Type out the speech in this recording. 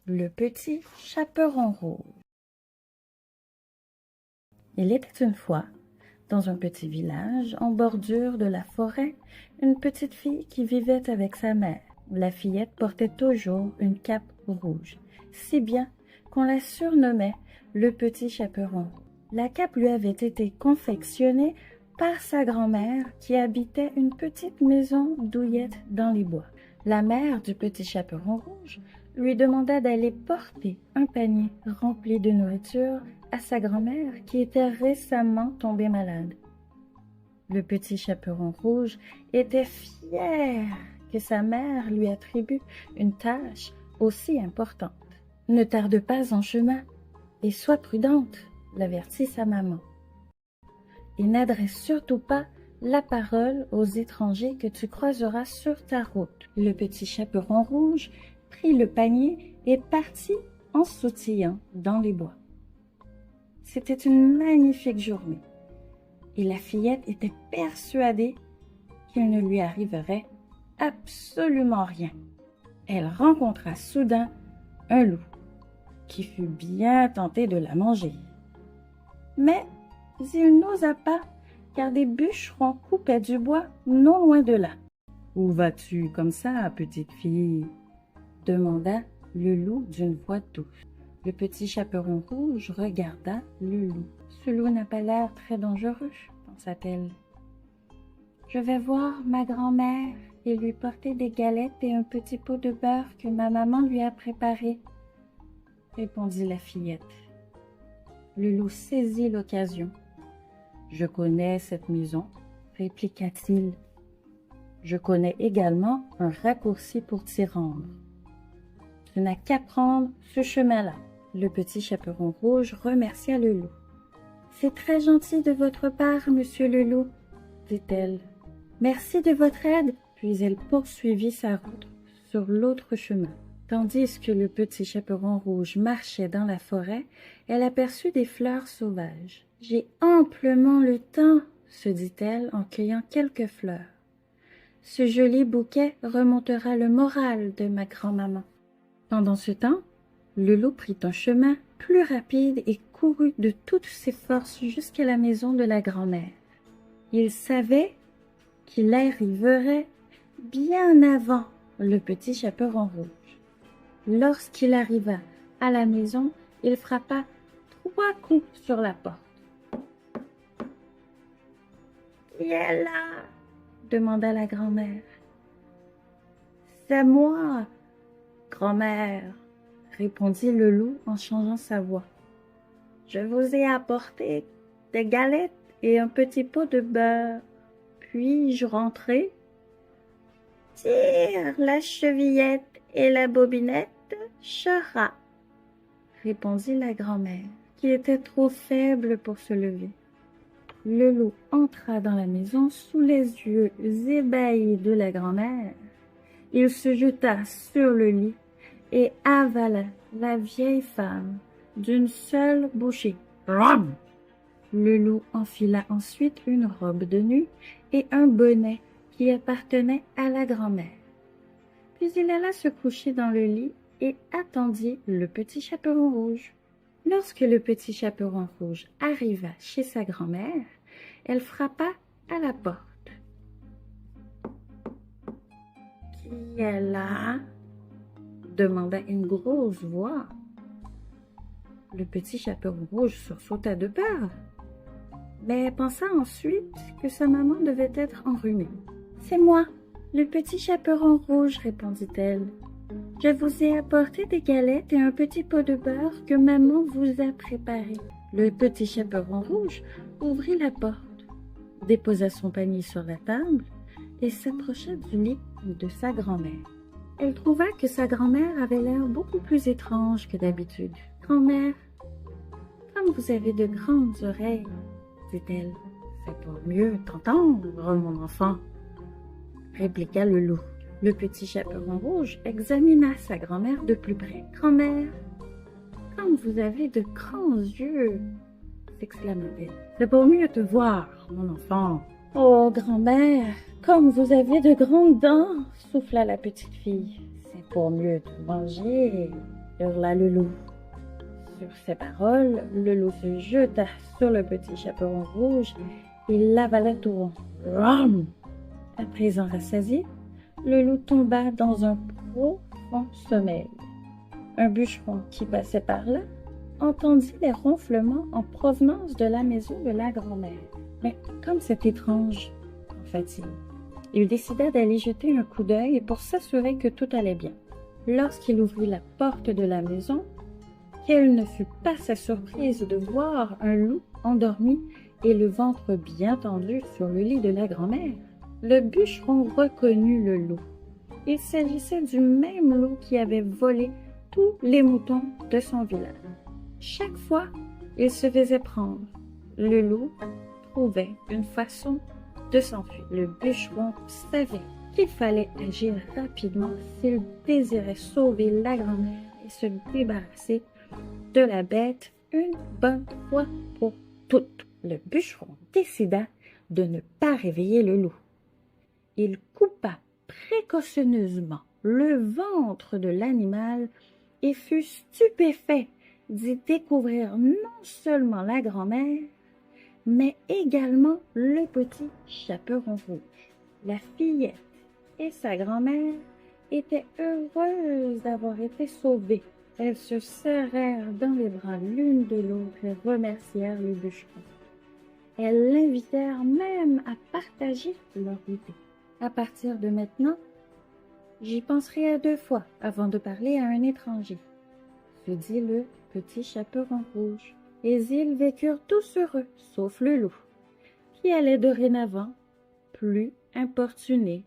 Le petit chaperon rouge. Il était une fois, dans un petit village, en bordure de la forêt, une petite fille qui vivait avec sa mère. La fillette portait toujours une cape rouge, si bien qu'on la surnommait le petit chaperon. La cape lui avait été confectionnée par sa grand-mère qui habitait une petite maison douillette dans les bois. La mère du petit chaperon rouge lui demanda d'aller porter un panier rempli de nourriture à sa grand-mère qui était récemment tombée malade. Le petit chaperon rouge était fier que sa mère lui attribue une tâche aussi importante. « Ne tarde pas en chemin et sois prudente », l'avertit sa maman. « Et n'adresse surtout pas la parole aux étrangers que tu croiseras sur ta route. » Le petit chaperon rouge prit le panier et partit en sautillant dans les bois. C'était une magnifique journée et la fillette était persuadée qu'il ne lui arriverait absolument rien. Elle rencontra soudain un loup qui fut bien tenté de la manger. Mais il n'osa pas car des bûcherons coupaient du bois non loin de là. « Où vas-tu comme ça, petite fille ?» demanda le loup d'une voix douce. Le petit chaperon rouge regarda le loup. « Ce loup n'a pas l'air très dangereux, » pensa-t-elle. « Je vais voir ma grand-mère et lui porter des galettes et un petit pot de beurre que ma maman lui a préparé, » répondit la fillette. Le loup saisit l'occasion. « Je connais cette maison, » répliqua-t-il. « Je connais également un raccourci pour t'y rendre. Tu n'as qu'à prendre ce chemin-là. » Le petit chaperon rouge remercia le loup. « C'est très gentil de votre part, monsieur le loup, » dit-elle. « Merci de votre aide. » Puis elle poursuivit sa route sur l'autre chemin. Tandis que le petit chaperon rouge marchait dans la forêt, elle aperçut des fleurs sauvages. « J'ai amplement le temps, » se dit-elle en cueillant quelques fleurs. « Ce joli bouquet remontera le moral de ma grand-maman. » Pendant ce temps, le loup prit un chemin plus rapide et courut de toutes ses forces jusqu'à la maison de la grand-mère. Il savait qu'il arriverait bien avant le petit chaperon rouge. Lorsqu'il arriva à la maison, il frappa 3 coups sur la porte. « Qui est là ?» demanda la grand-mère. « C'est moi, grand-mère, » répondit le loup en changeant sa voix. « Je vous ai apporté des galettes et un petit pot de beurre. Puis-je rentrer ? » « Tire la chevillette et la bobinette, chera, » répondit la grand-mère, qui était trop faible pour se lever. Le loup entra dans la maison sous les yeux ébahis de la grand-mère. Il se jeta sur le lit et avala la vieille femme d'une seule bouchée. Ram! Le loup enfila ensuite une robe de nuit et un bonnet qui appartenait à la grand-mère. Puis il alla se coucher dans le lit et attendit le petit chaperon rouge. Lorsque le petit chaperon rouge arriva chez sa grand-mère, elle frappa à la porte. « Qui est là ?» demanda une grosse voix. Le petit chaperon rouge sursauta de peur, mais pensa ensuite que sa maman devait être enrhumée. « C'est moi, le petit chaperon rouge, » répondit-elle. « Je vous ai apporté des galettes et un petit pot de beurre que maman vous a préparé. » Le petit chaperon rouge ouvrit la porte, déposa son panier sur la table et s'approcha du lit de sa grand-mère. Elle trouva que sa grand-mère avait l'air beaucoup plus étrange que d'habitude. « Grand-mère, comme vous avez de grandes oreilles, » dit-elle. « C'est pour mieux t'entendre, mon enfant, » répliqua le loup. Le petit chaperon rouge examina sa grand-mère de plus près. « Grand-mère, comme vous avez de grands yeux, » s'exclama-t-elle. « C'est pour mieux te voir, mon enfant. »« Oh, grand-mère, comme vous avez de grandes dents, » souffla la petite fille. « C'est pour mieux te manger, » hurla le loup. Sur ces paroles, le loup se jeta sur le petit chaperon rouge et l'avala tout rond. Ram! À présent rassasié, le loup tomba dans un profond sommeil. Un bûcheron qui passait par là entendit les ronflements en provenance de la maison de la grand-mère. Mais comme c'est étrange, pensa-t-il, il décida d'aller jeter un coup d'œil pour s'assurer que tout allait bien. Lorsqu'il ouvrit la porte de la maison, quelle ne fut pas sa surprise de voir un loup endormi et le ventre bien tendu sur le lit de la grand-mère. Le bûcheron reconnut le loup. Il s'agissait du même loup qui avait volé tous les moutons de son village. Chaque fois, il se faisait prendre. Le loup trouvait une façon de s'enfuir. Le bûcheron savait qu'il fallait agir rapidement s'il désirait sauver la grand-mère et se débarrasser de la bête une bonne fois pour toutes. Le bûcheron décida de ne pas réveiller le loup. Il coupa précautionneusement le ventre de l'animal et fut stupéfait d'y découvrir non seulement la grand-mère, mais également le petit chaperon rouge. La fillette et sa grand-mère étaient heureuses d'avoir été sauvées. Elles se serrèrent dans les bras l'une de l'autre et remercièrent le bûcheron. Elles l'invitèrent même à partager leur idée. À partir de maintenant, j'y penserai à 2 fois avant de parler à un étranger, se dit le petit chaperon rouge. Et ils vécurent tous heureux, sauf le loup, qui allait dorénavant plus importuner